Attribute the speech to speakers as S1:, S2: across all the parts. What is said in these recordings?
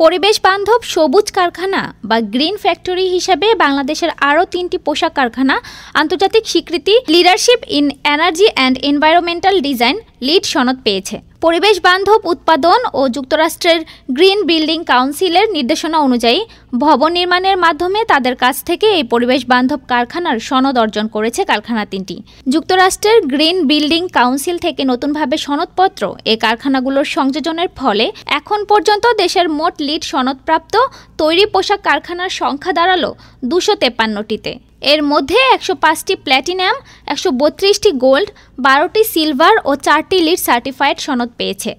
S1: পরিবেশ বান্ধব সবুজ কারখানা বা গ্রিন ফ্যাক্টরি হিসেবে বাংলাদেশের আরও 3টি পোশাক কারখানা আন্তর্জাতিক স্বীকৃতি leadership in energy and environmental design lead সনদ পেয়েছে। পরিবেশ বান্ধব উৎপাদন ও যুক্তরাষ্ট্রের গ্রিন বিল্ডিং কাউন্সিলের নির্দেশনা অনুযায়ী ভবন নির্মাণের মাধ্যমে তাদের কাছ থেকে এই পরিবেশ বান্ধব কারখানার সনদ অর্জন করেছে কারখানা 3টি। যুক্তরাষ্ট্রের গ্রিন বিল্ডিং কাউন্সিল থেকে নতুনভাবে সনদপত্র এই কারখানাগুলোর সংযোজনের ফলে এখন পর্যন্ত দেশের মোট লিড সনদপ্রাপ্ত তৈরি পোশাক কারখানার সংখ্যা দাঁড়ালো 253টিতে। এর মধ্যে 105টি প্ল্যাটিনাম, 132টি গোল্ড, 12টি সিলভার ও 4টি লিড সার্টিফাইড সনদ পেয়েছে।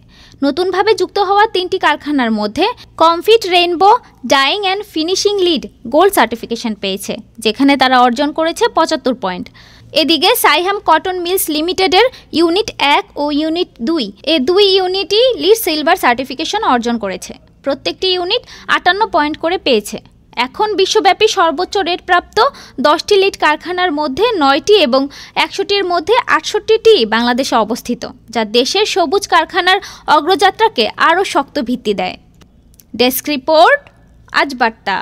S1: নতুনভাবে যুক্ত হওয়া 3টি কারখানার মধ্যে Comfit rainbow dyeing and finishing LEED gold certification পেয়েছে, যেখানে তারা অর্জন করেছে 75 পয়েন্ট। এদিকে সাইহাম কটন মিলস লিমিটেডের ইউনিট 1 ও ইউনিট 2 এই 2 ইউনিটই লিড সিলভার সার্টিফিকেশন অর্জন করেছে। প্রত্যেকটি ইউনিট 58 পয়েন্ট করে পেয়েছে। এখন বিশ্বব্যাপী সর্বোচ্চ রেটপ্রাপ্ত 10টি লিড কারখানার মধ্যে 9টি এবং 100টির মধ্যে 68টি বাংলাদেশে অবস্থিত, যা দেশের সবুজ কারখানার অগ্রযাত্রাকে আরও শক্ত ভিত্তি দেয়। ডেস্ক রিপোর্ট, আজ বার্তা।